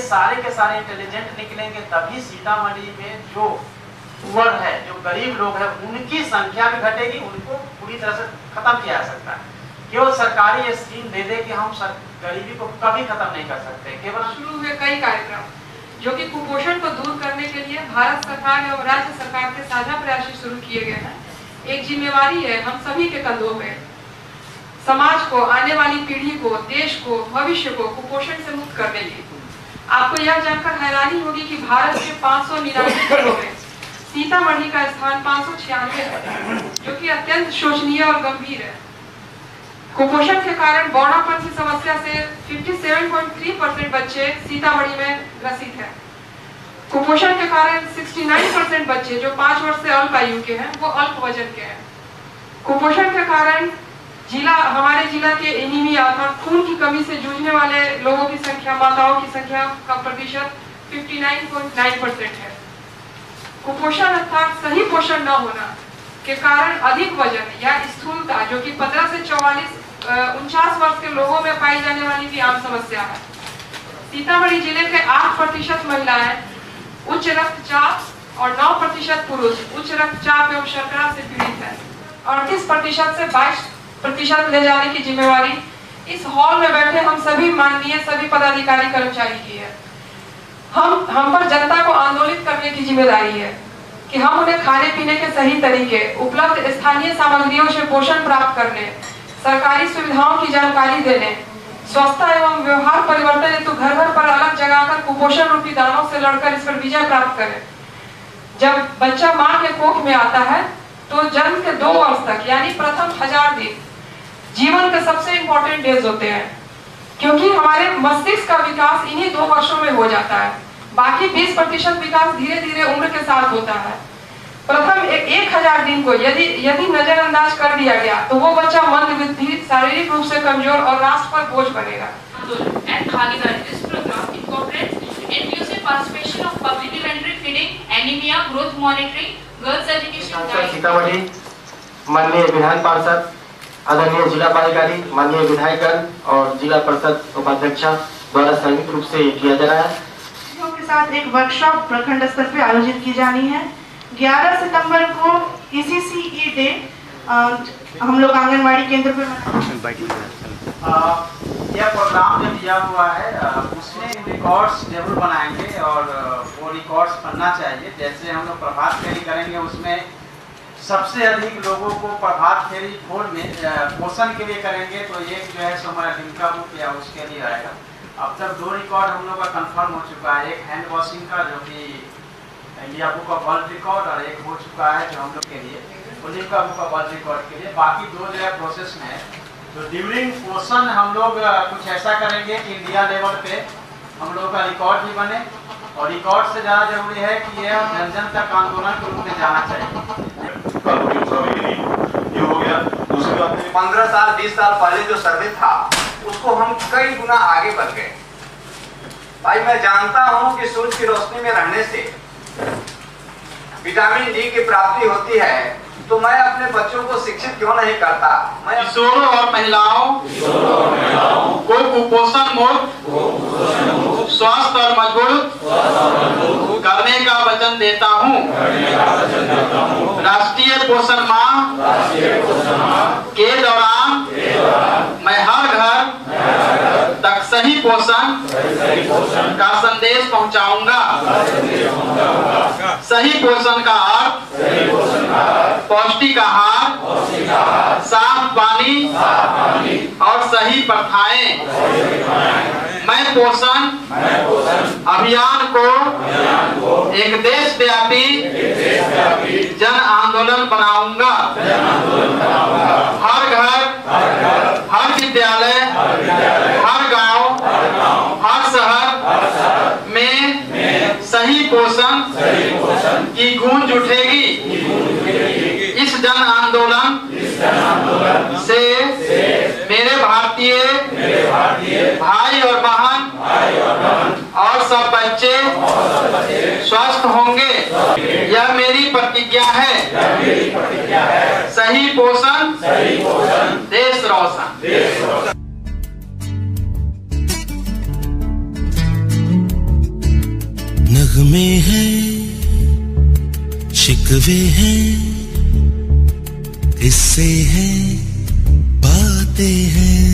सारे के सारे इंटेलिजेंट निकलेंगे तभी सीतामढ़ी में जो पुअर है, जो गरीब लोग हैं, उनकी संख्या भी घटेगी, उनको पूरी तरह से खत्म किया जा सकता है। केवल सरकारी स्कीम दे दे कि हम गरीबी को कभी खत्म नहीं कर सकते। केवल शुरू हुए कई कार्यक्रम जो कि कुपोषण को दूर करने के लिए भारत सरकार और राज्य सरकार के साझा प्रयास शुरू किए गए हैं। एक जिम्मेवारी है हम सभी के कंधों में, समाज को, आने वाली पीढ़ी को, देश को, भविष्य को कुपोषण से मुक्त करने की। आपको यह जानकर हैरानी होगी कि भारत के 599 जिलों में सीतामढ़ी का स्थान 596 है, जो कि अत्यंत शोचनीय और गंभीर है। कुपोषण के कारण बौनापन की समस्या से 57.3% बच्चे सीतामढ़ी में ग्रसित हैं। कुपोषण के कारण 69% बच्चे जो 5 वर्ष से अल्प आयु के हैं वो अल्प वजन के हैं। कुपोषण के कारण हमारे जिला के एनीमिया अर्थात खून की कमी से जूझने वाले लोगों की संख्या, माताओं की संख्या का प्रतिशत 59.9% है। कुपोषण अर्थात सही पोषण न होना के कारण अधिक वजन या स्थूलता, जो कि 15 से 49 वर्ष के लोगों में पाई जाने वाली भी आम समस्या है। सीतामढ़ी जिले के 8% महिलाएं उच्च रक्तचाप और 9% पुरुष उच्च रक्तचाप एवं शर्करा से पीड़ित है। 38% से 22% ले जाने की जिम्मेवारी इस हॉल में बैठे हम सभी माननीय सभी पदाधिकारी कर्मचारी की है। हम पर जनता को आंदोलित करने की जिम्मेदारी है कि हम उन्हें खाने पीने के सही तरीके, उपलब्ध स्थानीय सामग्रियों से पोषण प्राप्त करने, सरकारी सुविधाओं की जानकारी देने, स्वच्छता एवं व्यवहार परिवर्तन हेतु घर घर पर अलग जगाकर कुपोषण रूपी दानों से लड़कर इस पर विजय प्राप्त करें। जब बच्चा माँ के कोख में आता है तो जन्म के 2 वर्ष तक यानी प्रथम 1000 दिन जीवन के सबसे इंपॉर्टेंट डेज होते हैं, क्योंकि हमारे मस्तिष्क का विकास इन्हीं 2 वर्षों में हो जाता है। बाकी 20% विकास धीरे धीरे उम्र के साथ होता है। प्रथम 1000 दिन को यदि नजरअंदाज कर दिया गया तो वो बच्चा मंदबुद्धि, शारीरिक रूप से कमजोर और राष्ट्र पर बोझ बनेगा। And भागीदारी, this program incorporates inclusive participation of public elementary feeding, anemia, growth monitoring, girls education, Sitamarhi माननीय विधान पार्षद, आदरणीय जिला पदाधिकारी, माननीय विधायकगण और जिला परिषद उपाध्यक्षा द्वारा संयुक्त रूप से किया जा रहा है। के साथ एक वर्कशॉप प्रखंड स्तर पे आयोजित की जानी है। 11 सितंबर को ECCE डे हम लोग आंगनवाड़ी केंद्र पे यह प्रोग्राम जो दिया हुआ है उसमें रिकॉर्ड्स जरूर बनाएंगे और वो रिकॉर्ड्स बनना चाहिए। जैसे हम लोग प्रभात फेरी करेंगे, उसमें सबसे अधिक लोगों को प्रभात फेरी भोर में पोषण के लिए करेंगे तो एक जो है हमारा लिंका बुक या उसके लिए आएगा। अब तक 2 रिकॉर्ड हम लोग का कंफर्म हो चुका है, एक हैंड वॉशिंग का जो कि India book of world record और एक हो चुका है जो हम लोग के लिए लिंका बुक ऑफ वर्ल्ड रिकॉर्ड के लिए। बाकी 2 जो है प्रोसेस में है। तो ड्यूरिंग पोषण हम लोग कुछ ऐसा करेंगे कि इंडिया लेवल पे हम लोग का रिकॉर्ड भी बने और रिकॉर्ड से ज़्यादा जरूरी है कि यह जन जन तक आंदोलन के रूप में जाना चाहिए। ये हो गया। दूसरी बात 15 साल 20 साल पहले जो सर्वे था उसको हम कई गुना आगे बढ़ गए। भाई मैं जानता हूं कि सूरज की रोशनी में रहने से विटामिन डी की प्राप्ति होती है, तो मैं अपने बच्चों को शिक्षित क्यों नहीं करता। मैं किशोरों और महिलाओं को कुपोषण मुक्त, स्वस्थ और मजबूत करने का वचन देता हूँ। राष्ट्रीय पोषण माह के दौरान मैं हर घर तक सही पोषण पोषण का संदेश पहुंचाऊंगा। सही पोषण का अर्थ पौष्टिक आहार, साफ पानी और सही प्रथाएं। मैं पोषण अभियान को एक देशव्यापी जन आंदोलन बनाऊंगा। हर घर, हर विद्यालय, हर गांव, हर शहर में सही पोषण की गूंज उठेगी। इस जन आंदोलन से मेरे भारतीय भाई और बहन और सब बच्चे स्वस्थ होंगे। यह मेरी प्रतिज्ञा है। सही पोषण देश रोशन। नगमे हैं, शिकवे हैं, किस्से हैं, बातें हैं।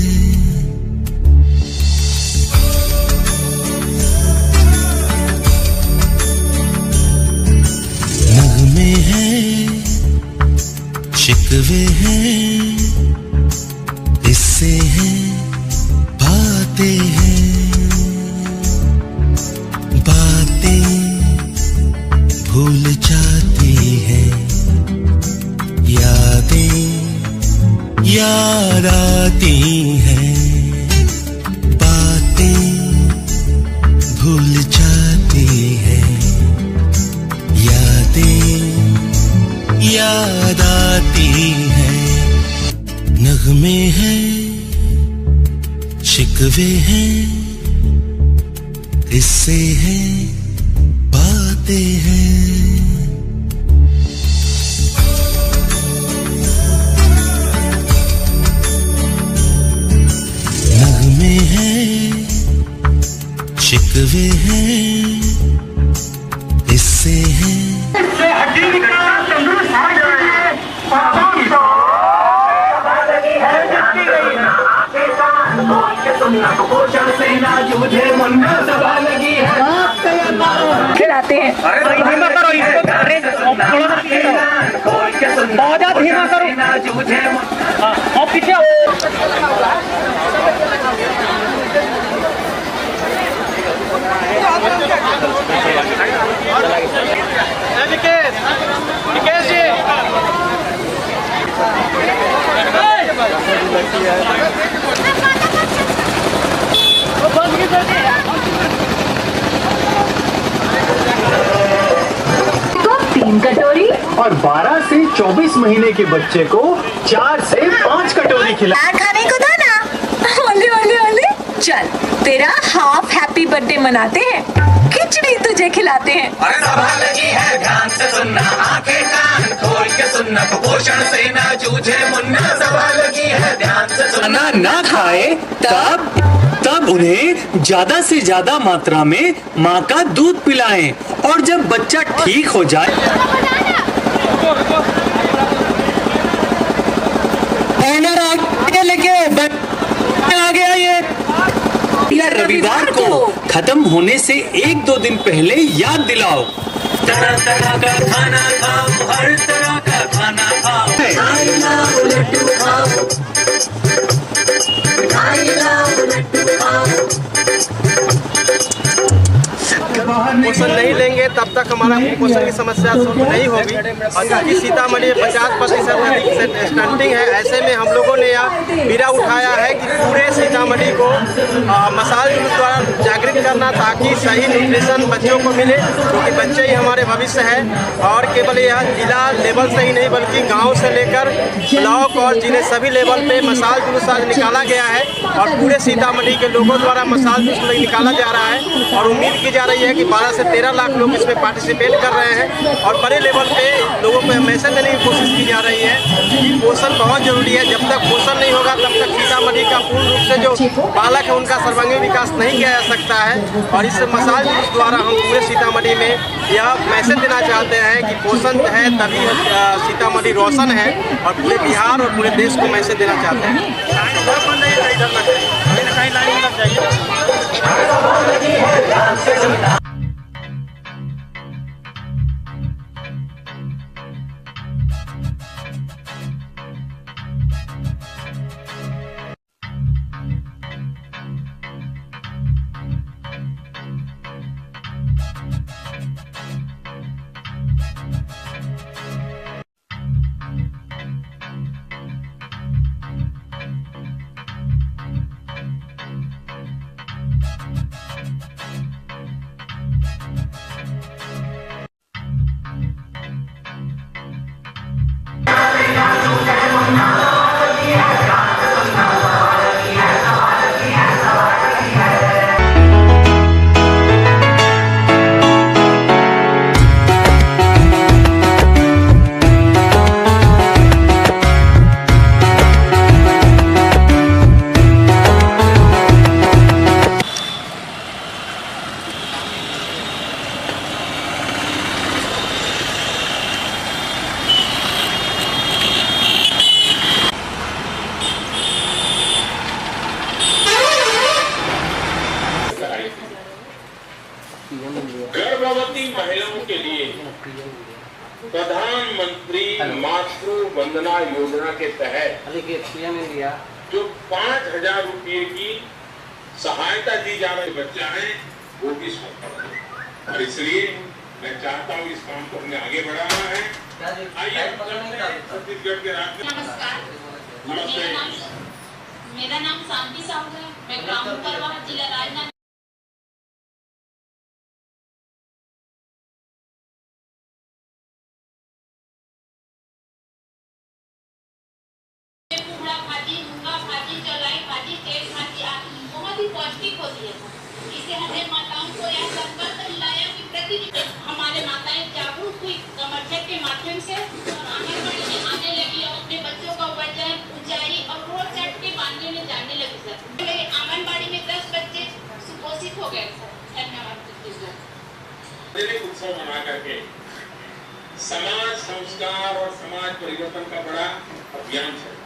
नगमे हैं, शिकवे हैं, किस्से हैं, बातें हैं। भूल जाती है, यादें याद आती हैं। बातें भूल जाती है, यादें याद आती हैं। नगमे हैं, शिकवे हैं, किस्से हैं, बातें हैं। नगमे हैं, शिकवे हैं, किस्से हैं। खिलाते हैं। अरे धीमा करो इसको, अरे बहुत धीमा करो। और पीछे तो 3 कटोरी और 12 से 24 महीने के बच्चे को 4 से 5 कटोरी खिलाएं। खाने को था ना। ओले ओले ओले, चल तेरा हाफ हैप्पी बर्थडे मनाते हैं। खिचड़ी तुझे खिलाते हैं। अरे सवाल लगी है, ध्यान से सुनना, आंखें कान खोल के सुनना, कुपोषण से ना जूझे मुन्ना। सवाल लगी है, ध्यान से सुनना। ना खाए तब उन्हें ज्यादा से ज्यादा मात्रा में माँ का दूध पिलाएं और जब बच्चा ठीक हो जाए लेके आ गया ये रविवार को खत्म होने से 1-2 दिन पहले याद दिलाओ। तरह तरह का खाना खाओ, हर तरह का खाना खाओ। पोषण नहीं लेंगे तब तक हमारा कुपोषण की समस्या सोल्व नहीं होगी। और क्योंकि सीतामढ़ी में 50% अधिक स्टंटिंग है, ऐसे में हम लोगों ने यह बीड़ा उठाया है कि पूरे सीतामढ़ी को मसाल जुलूस द्वारा जागृत करना, ताकि सही न्यूट्रिशन बच्चों को मिले, क्योंकि बच्चे ही हमारे भविष्य है। और केवल यह जिला लेवल से ही नहीं बल्कि गाँव से लेकर ब्लॉक और जिले सभी लेवल पे मसाल जुलूस आज निकाला गया है और पूरे सीतामढ़ी के लोगों द्वारा मसाल जुलूस निकाला जा रहा है। और उम्मीद की जा रही है कि 12 से 13 लाख लोग इसमें पार्टिसिपेट कर रहे हैं। और बड़े लेवल पे लोगों को मैसेज देने की कोशिश की जा रही है कि पोषण बहुत जरूरी है। जब तक पोषण नहीं होगा तब तक सीतामढ़ी का पूर्ण रूप से जो बालक है उनका सर्वांगीण विकास नहीं किया जा सकता है। और इस मसाल जुलूस द्वारा हम पूरे सीतामढ़ी में यह मैसेज देना चाहते हैं कि पोषण है तभी सीतामढ़ी रोशन है, और पूरे बिहार और पूरे देश को मैसेज देना चाहते हैं। गर्भवती महिलाओं के लिए प्रधानमंत्री मातृ वंदना योजना के तहत जो 5,000 रुपये की सहायता दी जा रही बच्चा है वो भी सफल है। और इसलिए मैं चाहता हूँ इस काम को हमने आगे बढ़ाना है। आइए छत्तीसगढ़ के राज्य। नमस्कार, नमस्ते। मेरा नाम शांति साहू है। मैं ग्राम करवा जिला राजनांदगांव बहुत ही पौष्टिक होती है। इसे हमने माताओं को यह संकल्प दिलाया कि प्रतिदिन हमारे माताएं जागरूक हुई कमरछेद के माध्यम से और आंगनबाड़ी में आने लगी और अपने बच्चों का वजन, ऊंचाई और रोड सेट के बांधने में जानने लगी। सर मेरे आंगनबाड़ी में 10 बच्चे सुपोषित हो गए। सर धन्यवाद। उत्सव मना करके समाज संस्कार और समाज परिवर्तन का बड़ा अभियान चल रहा।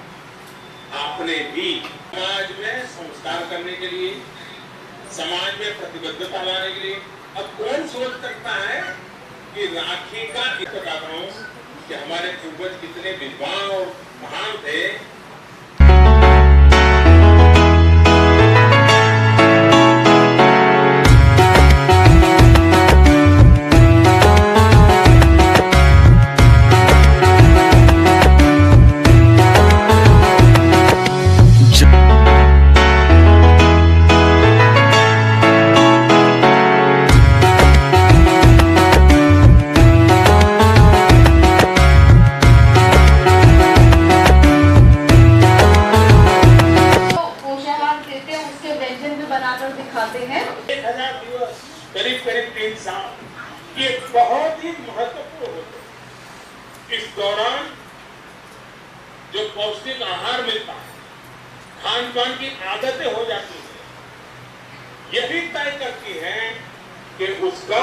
आपने भी समाज में संस्कार करने के लिए, समाज में प्रतिबद्धता लाने के लिए, अब कौन सोच सकता है कि राखी का बताता हूँ कि हमारे पूर्वज कितने विद्वान और महान थे। करीब 3 साल ये बहुत ही महत्वपूर्ण होते हैं। इस दौरान जो पौष्टिक आहार मिलता है, खान पान की आदतें हो जाती है, यही तय करती है कि उसका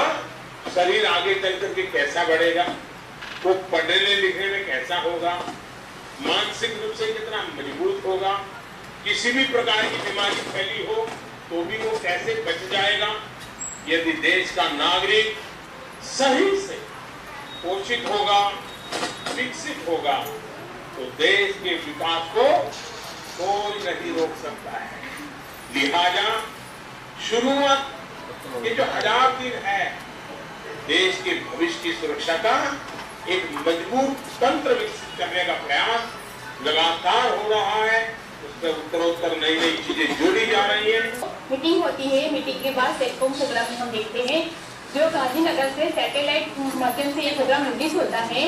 शरीर आगे चल करके कैसा बढ़ेगा, वो पढ़ने लिखने में कैसा होगा, मानसिक रूप से कितना मजबूत होगा, किसी भी प्रकार की बीमारी फैली हो तो भी वो कैसे बच जाएगा। यदि देश का नागरिक सही से पोषित होगा, विकसित होगा, तो देश के विकास को कोई नहीं रोक सकता है। लिहाजा शुरुआत ये जो 1000 दिन है, देश के भविष्य की सुरक्षा का एक मजबूत तंत्र विकसित करने का प्रयास लगातार हो रहा है। उसमें उत्तरोत्तर नई नई चीजें जोड़ी जा रही है। मीटिंग होती है, मीटिंग के बाद सेटकॉम प्रोग्राम में हम देखते हैं जो गांधीनगर से सैटेलाइट माध्यम से ये प्रोग्राम रिलीज होता है।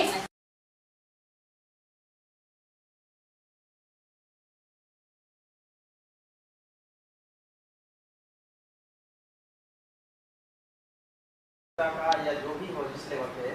या जो भी हो जिस लेवल पे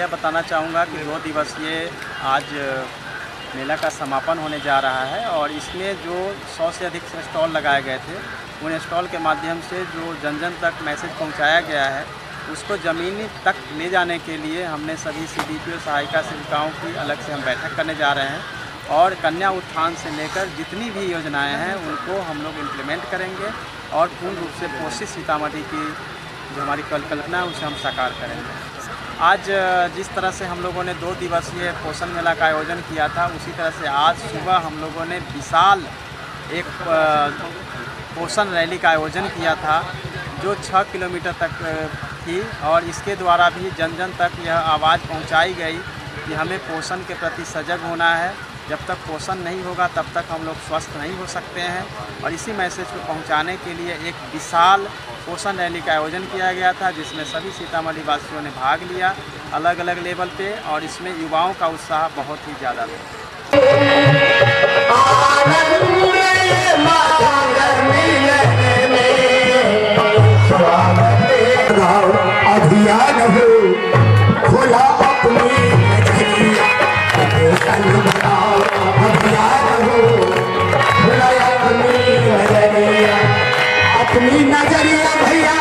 यह बताना चाहूँगा कि 2 दिवसीय आज मेला का समापन होने जा रहा है और इसमें जो 100 से अधिक स्टॉल लगाए गए थे, उन स्टॉल के माध्यम से जो जन जन तक मैसेज पहुंचाया गया है, उसको ज़मीनी तक ले जाने के लिए हमने सभी CDPO सहायिका सेविकाओं की अलग से हम बैठक करने जा रहे हैं और कन्या उत्थान से लेकर जितनी भी योजनाएं हैं उनको हम लोग इम्प्लीमेंट करेंगे और पूर्ण रूप से पोषित सीतामढ़ी की जो हमारी कल्पना है उसे हम साकार करेंगे। आज जिस तरह से हम लोगों ने 2 दिवसीय पोषण मेला का आयोजन किया था, उसी तरह से आज सुबह हम लोगों ने विशाल एक पोषण रैली का आयोजन किया था जो 6 किलोमीटर तक थी और इसके द्वारा भी जन जन तक यह आवाज़ पहुंचाई गई कि हमें पोषण के प्रति सजग होना है। जब तक पोषण नहीं होगा तब तक हम लोग स्वस्थ नहीं हो सकते हैं और इसी मैसेज को पहुंचाने के लिए एक विशाल पोषण रैली का आयोजन किया गया था जिसमें सभी सीतामढ़ी वासियों ने भाग लिया अलग अलग लेवल पे और इसमें युवाओं का उत्साह बहुत ही ज़्यादा था। अभियान हो खोला अपनी अपनी नजरिया भैया।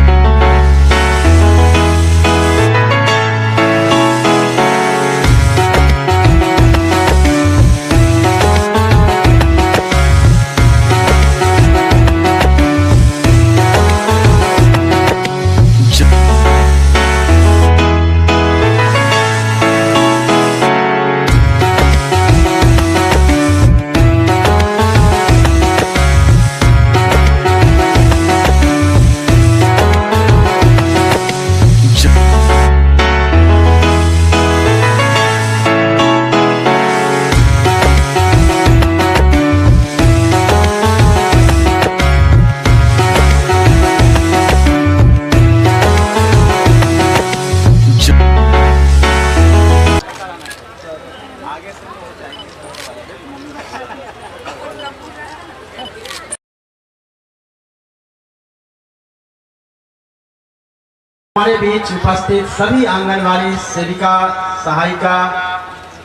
हमारे बीच उपस्थित सभी आंगनवाड़ी सेविका सहायिका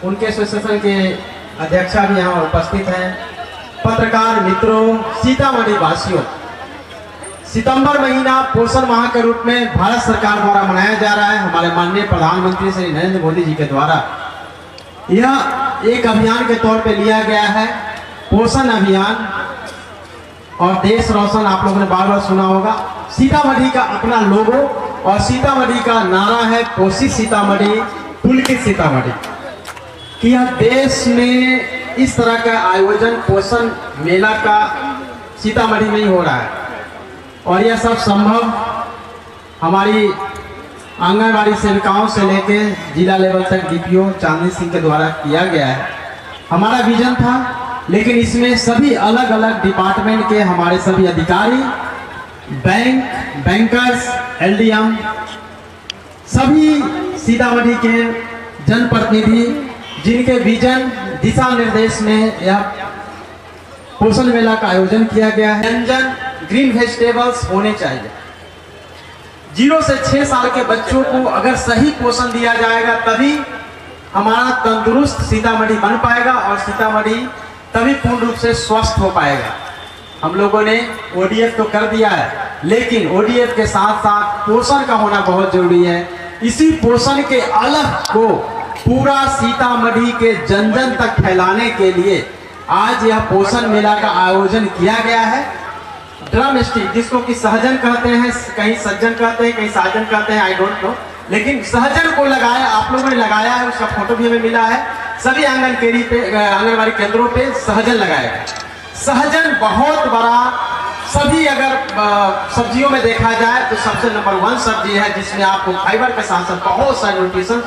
उनके एसोसिएशन के अध्यक्षा भी यहाँ उपस्थित हैं, पत्रकार मित्रों, सीतामढ़ी वासियों, सितंबर महीना पोषण माह के रूप में भारत सरकार द्वारा मनाया जा रहा है। हमारे माननीय प्रधानमंत्री श्री नरेंद्र मोदी जी के द्वारा यह एक अभियान के तौर पे लिया गया है, पोषण अभियान। और देश रोशन आप लोगों ने बार बार सुना होगा। सीतामढ़ी का अपना लोगो और सीतामढ़ी का नारा है पोषित सीतामढ़ी पुलकित सीतामढ़ी। कि यह देश में इस तरह का आयोजन पोषण मेला का सीतामढ़ी में ही हो रहा है और यह सब संभव हमारी आंगनवाड़ी सेविकाओं से लेके जिला लेवल तक DPO चांदनी सिंह के द्वारा किया गया है। हमारा विजन था, लेकिन इसमें सभी अलग अलग डिपार्टमेंट के हमारे सभी अधिकारी, बैंकर्स, LDM, सभी सीतामढ़ी के जनप्रतिनिधि जिनके विजन दिशा निर्देश में यह पोषण मेला का आयोजन किया गया है। व्यंजन ग्रीन वेजिटेबल्स होने चाहिए। 0 से 6 साल के बच्चों को अगर सही पोषण दिया जाएगा तभी हमारा तंदुरुस्त सीतामढ़ी बन पाएगा और सीतामढ़ी तभी पूर्ण रूप से स्वस्थ हो पाएगा। हम लोगों ने ODF तो कर दिया है, लेकिन ODF के साथ साथ पोषण का होना बहुत जरूरी है। इसी पोषण के अलग को पूरा सीतामढ़ी के जन जन तक फैलाने के लिए आज यह पोषण मेला का आयोजन किया गया है। ड्रम स्टिक, जिसको कि सहजन कहते हैं, कहीं सज्जन कहते हैं, कहीं साजन कहते हैं, आई डोंट नो, लेकिन सहजन को लगाया, आप लोगों ने लगाया है, उसका फोटो भी हमें मिला है। सभी आंगनबाड़ी केंद्रों पे सहजन लगाया गया। सहजन बहुत बड़ा, सभी अगर सब्जियों में देखा जाए तो सबसे नंबर 1 सब्जी है जिसमें आपको फाइबर के साथ साथ बहुत सारे न्यूट्रिशन,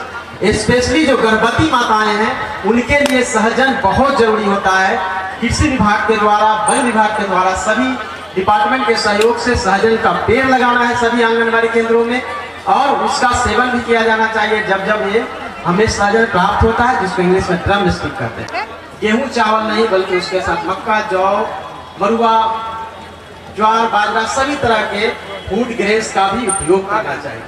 स्पेशली जो गर्भवती माताएं हैं उनके लिए सहजन बहुत जरूरी होता है। कृषि विभाग के द्वारा, वन विभाग के द्वारा, सभी डिपार्टमेंट के सहयोग से सहजन का पेड़ लगाना है सभी आंगनबाड़ी केंद्रों में और उसका सेवन भी किया जाना चाहिए जब जब ये हमें सहजन प्राप्त होता है, जिसको इंग्लिश में ड्रम स्टिक कहते हैं। गेहूं चावल नहीं बल्कि उसके साथ मक्का, जौ, मरुआ, ज्वार, बाजरा, सभी तरह के फूड ग्रेन्स का भी उपयोग करना चाहिए।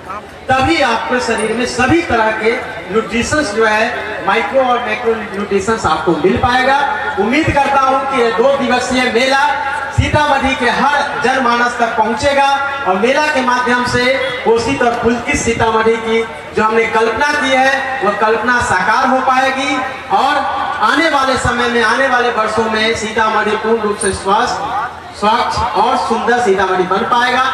तभी आपके शरीर में सभी तरह के न्यूट्रिशंस जो है, माइक्रो और मैक्रो न्यूट्रिशंस आपको मिल पाएगा। उम्मीद करता हूं कि ये 2 दिवसीय मेला सीतामढ़ी के हर जनमानस तक पहुंचेगा और मेला के माध्यम से पोषित और पुलकित सीतामढ़ी की जो हमने कल्पना की है वह कल्पना साकार हो पाएगी और आने वाले समय में, आने वाले वर्षों में सीतामढ़ी पूर्ण रूप से स्वच्छ और सुंदर सीतामढ़ी बन पाएगा।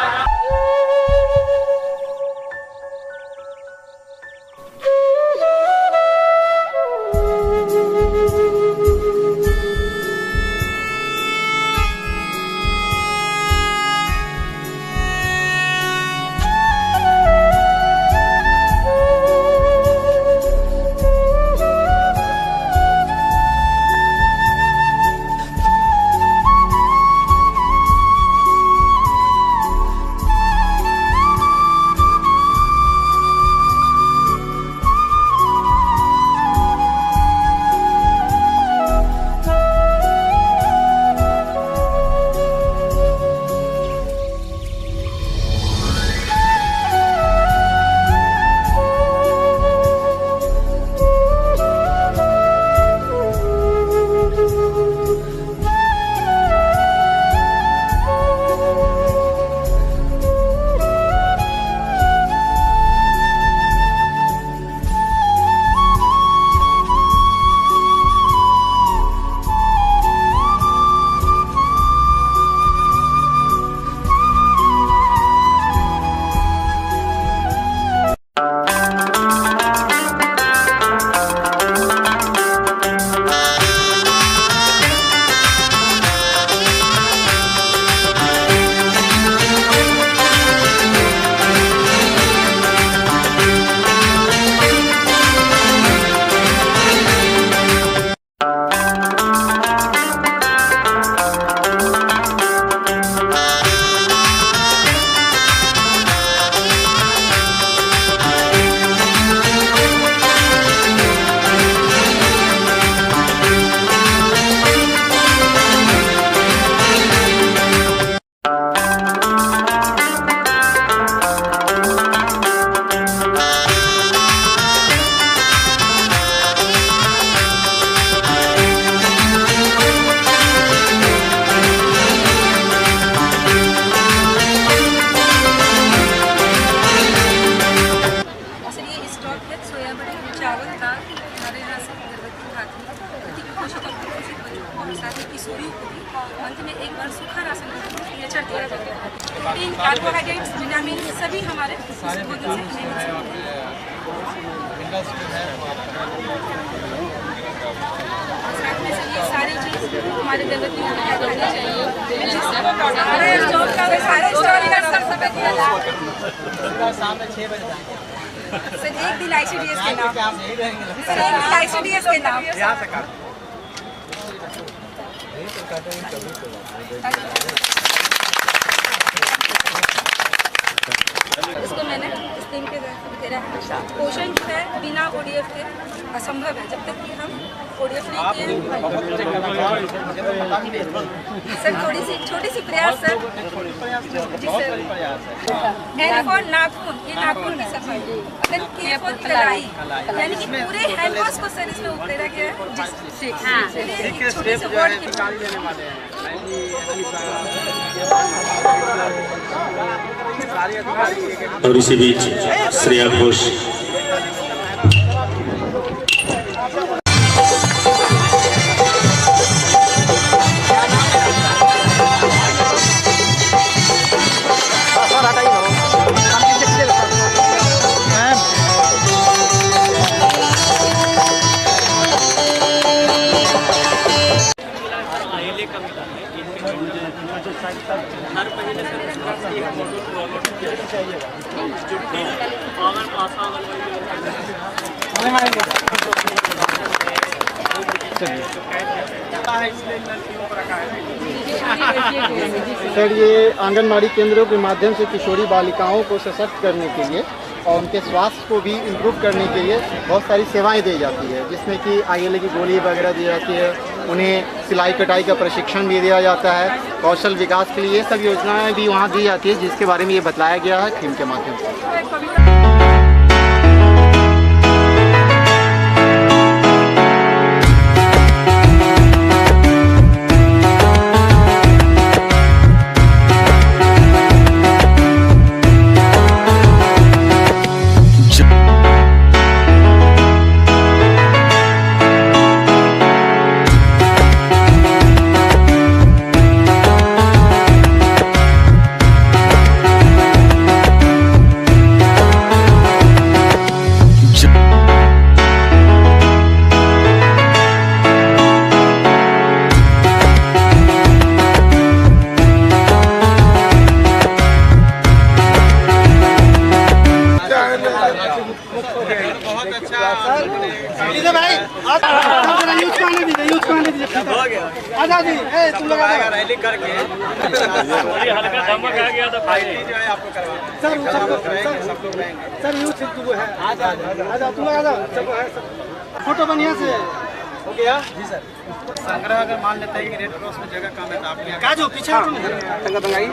कार्बोहाइड्रेट्स, विटामिन सभी हमारे भोजन से ये सारी चीज़ हमारे जरूरत शाम में 6 बजे सर, एक दिन ICDS के नाम, सर एक दिन ICDS के नाम इसको मैंने इस दिन के तेरा पोषण जो है बिना ODF के असंभव है। जब तक कि हम ODF नहीं किए सर, थोड़ी सी छोटी सी प्रयास sir ji sir. And for नाखून, ये नाखून की सफाई, अगर के फॉर कलाई, यानी कि पूरे हैंड वॉश को सर इसमें उतारा गया है जिससे छोटे से वर्ड की और इसी बीच श्रेया घोष सर, ये आंगनबाड़ी केंद्रों के माध्यम से किशोरी बालिकाओं को सशक्त करने के लिए और उनके स्वास्थ्य को भी इम्प्रूव करने के लिए बहुत सारी सेवाएं दी जाती है, जिसमें कि आईएलए की गोली वगैरह दी जाती है, उन्हें सिलाई कटाई का प्रशिक्षण भी दिया जाता है, कौशल विकास के लिए ये सब योजनाएं भी वहाँ दी जाती है, जिसके बारे में ये बताया गया है थीम के माध्यम से। रैली करके हल्का धमक आ गया तो फाइटिंग जो है आपको करवाना सर यूथ है आजा तुम लोग आजा फोटो बढ़िया से हो गया जी सर। संग्रह अगर मान लेते हैं कि रेड क्रॉस में जगह कम है तो आपके यहाँ जो पीछे संग्रह दंगाई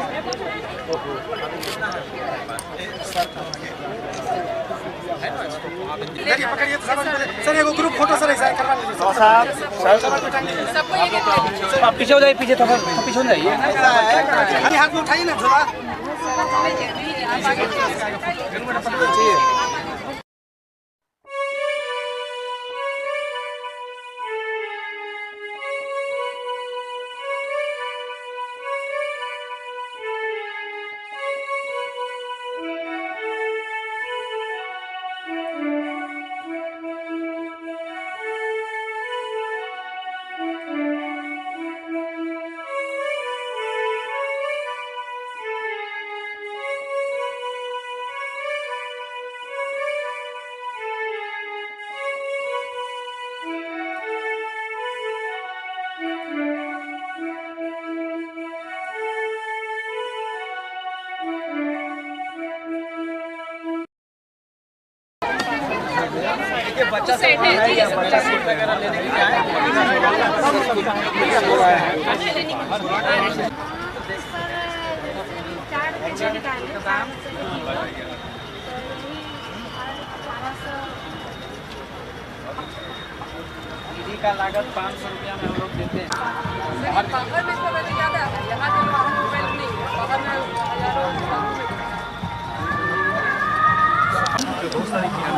पकड़िए सर एगो ग्रुप फोटो सर ऐसा करवा लीजिए सर आप पीछे हो जाइए, पीछे तो पीछे हो जाइए, हाथ में उठाइए ना झोला। बच्चा सेट है, बच्चा सीट वगैरह लेने के लिए आए दीदी का लागत 500 रुपया में हम लोग देते हैं। बहुत सारी चीज़ें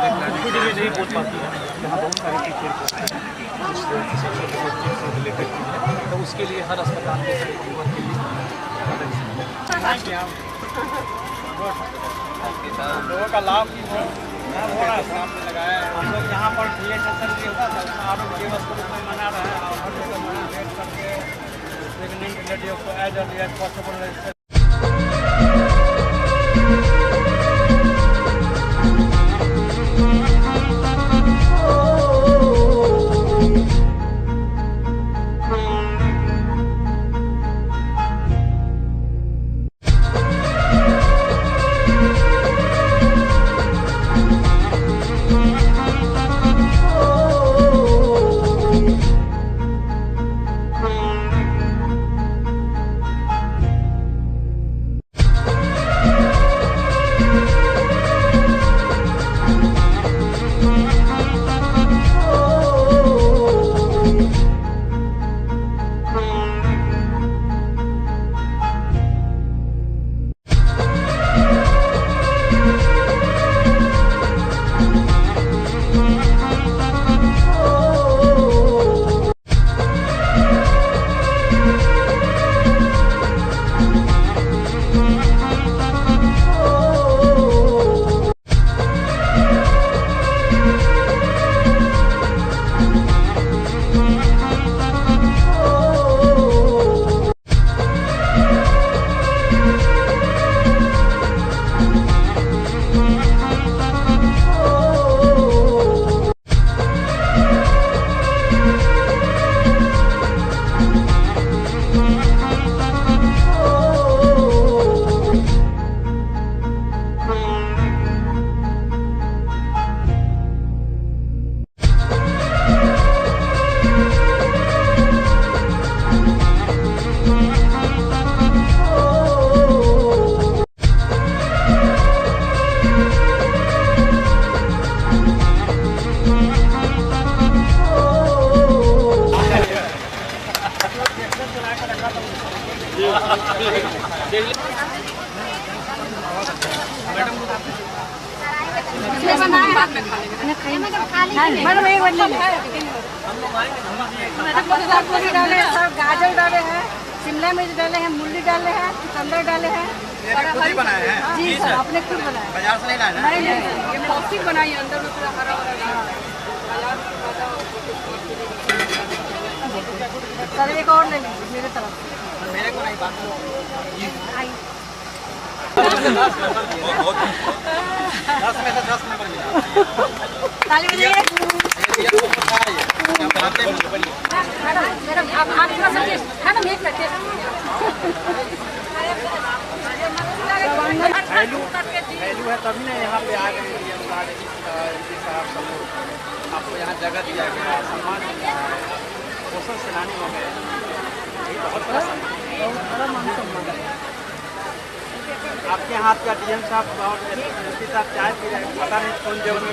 नहीं बोल पाती है, यहाँ बहुत सारी चीज़ें तो उसके लिए हर अस्पताल के लोगों का लाभ भी हो रहा है, सामने लगाया है। हम लोग यहाँ पर DHSL भी होता था, आरोग्य दिवस के रूप में मना रहे हैं और हर जगह मना वेट करके प्रेगनेंट लेडियों को as early as possible madam एक बदले डाले हैं, सब गाजर डाले हैं, शिमला मिर्च डाले हैं, मूली डाले हैं, चुकंदर डाले हैं। खुद ही बनाए हैं? जी सर, आपने खुद बनाया। बाजार से नहीं लाए ना? नहीं, ये प्लास्टिक बनाई है, अंदर में पूरा हरा भरा। सर एक और ले लीजिए मेरे तरफ से। मेरे को नहीं बात। 10 में से 10 नंबर मिला। ताली बजाइए। मैडम आप थोड़ा सा मैडम एक करके वैल्यू है तभी ना यहाँ पे आ गए आपको यहाँ जगह दिया गया, सम्मान दिया है, पोषण सेनानी हो गए, बहुत बड़ा सम्मान है। आपके हाथ का डीएम साहब और एसपी साहब चाय पी रहे हैं, पता नहीं कौन जगह में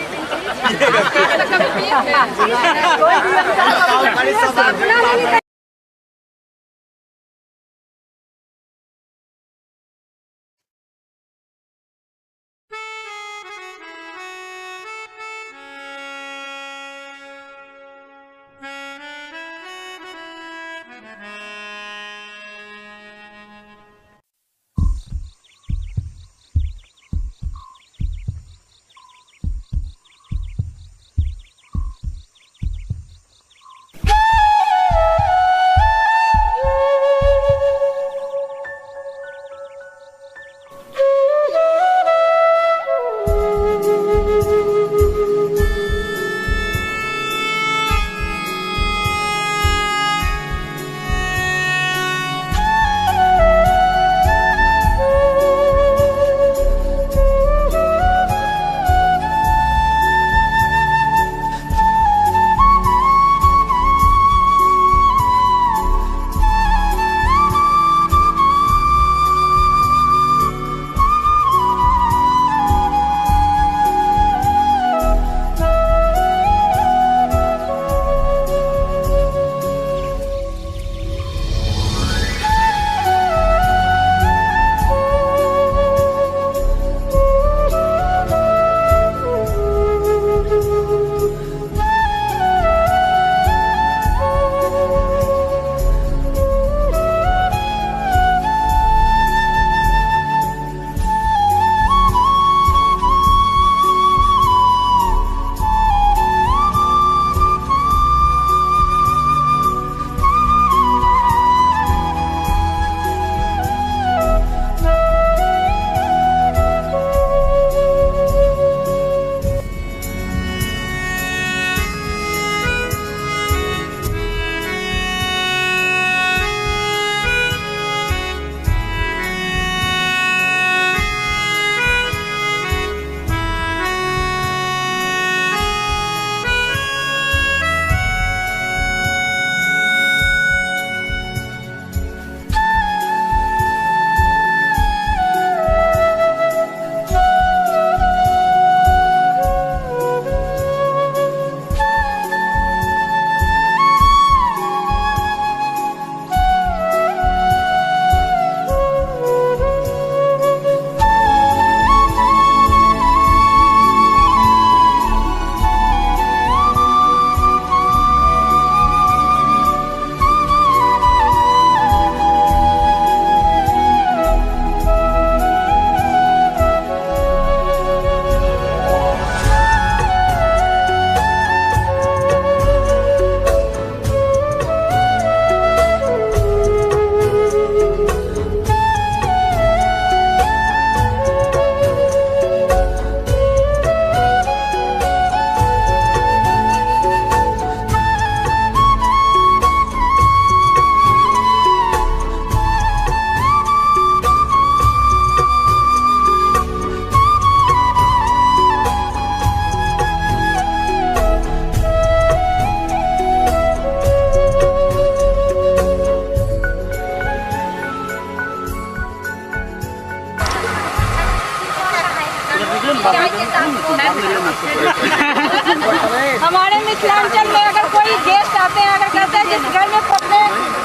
हमारे मिथिलांचल में अगर कोई गेस्ट आते हैं, अगर कहते हैं जिस घर में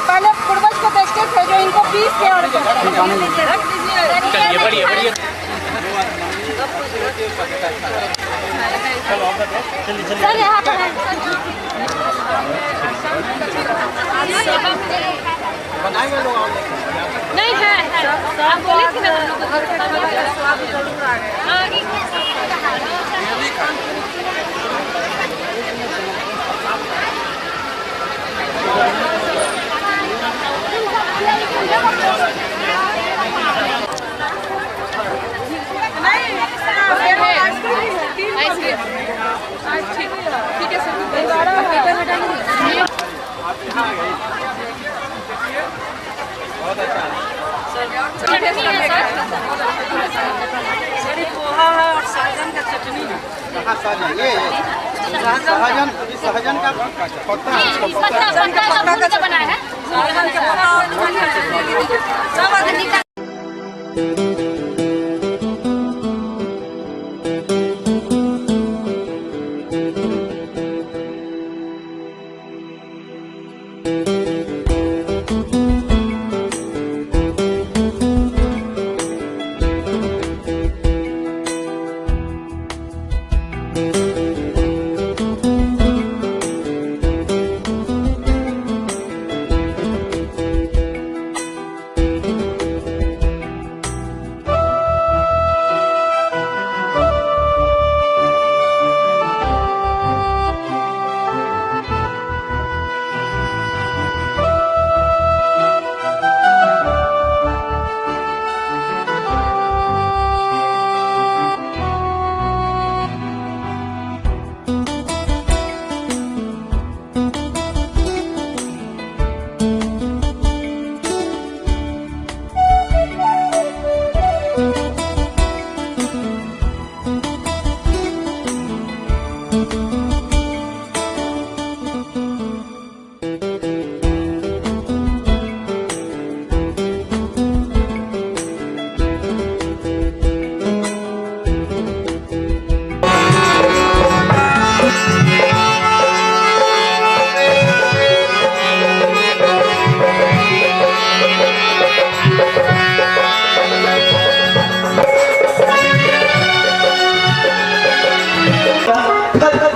पहले चलिए बढ़िया बढ़िया। सर यहाँ पर बनाएंगे लोग और नहीं है आप बोले थे ना ठीक है सर पेपर में डालिए। बहुत अच्छा सर पोहा है और सहजन का चटनी है। कहाँ सहजन? ये सहजन अभी सहजन का पत्ता है, इसको पत्ता का बनाया है सहजन का पत्ता और सब आदमी का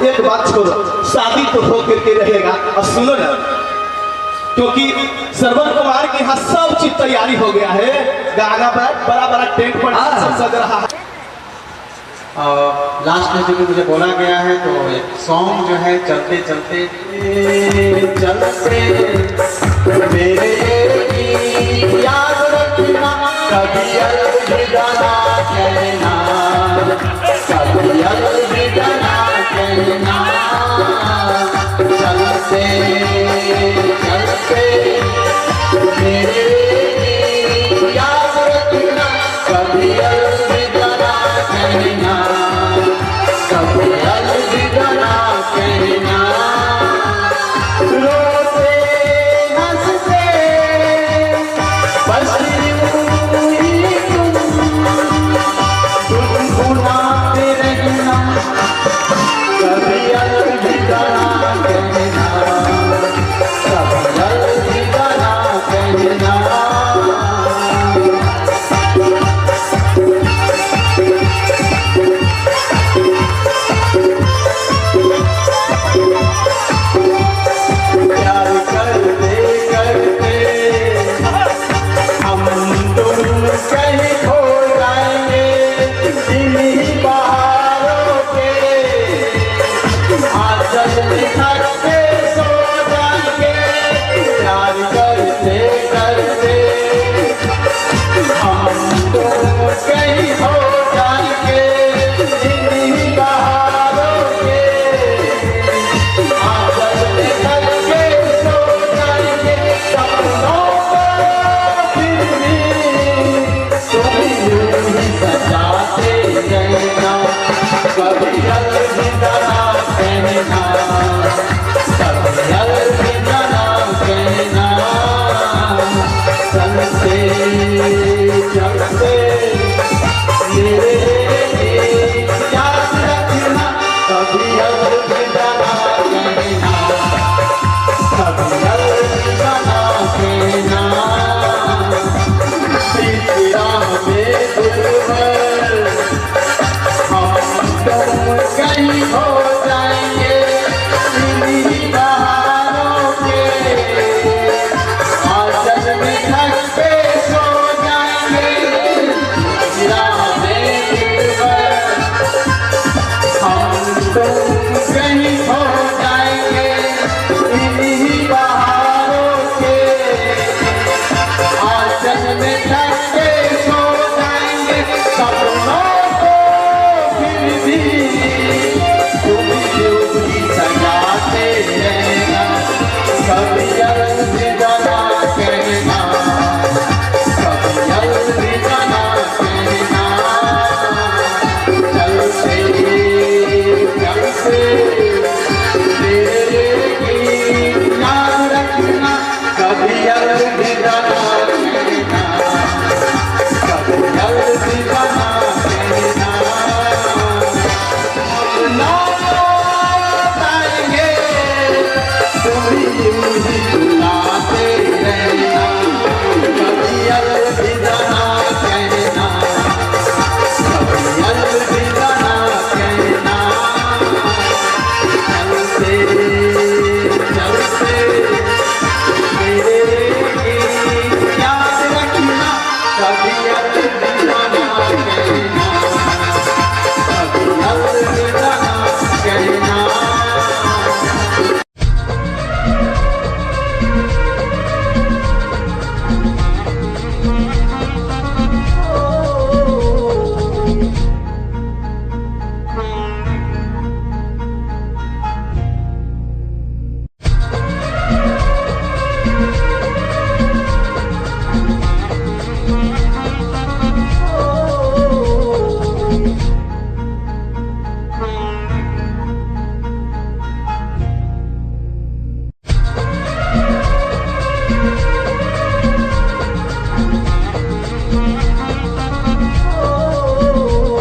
एक बात छोड़ो, शादी तो हो करके रहेगा। और सुनो ना, क्योंकि श्रवण कुमार के यहाँ सब चीज तैयारी हो गया है। गाना पर बड़ा बड़ा टेंट पर सब सज रहा है। लास्ट में जो मुझे बोला गया है तो एक सॉन्ग जो है चलते चलते मेरे याद रखना, कभी अलविदा ना कहना, कभी अलविदा ना कहना।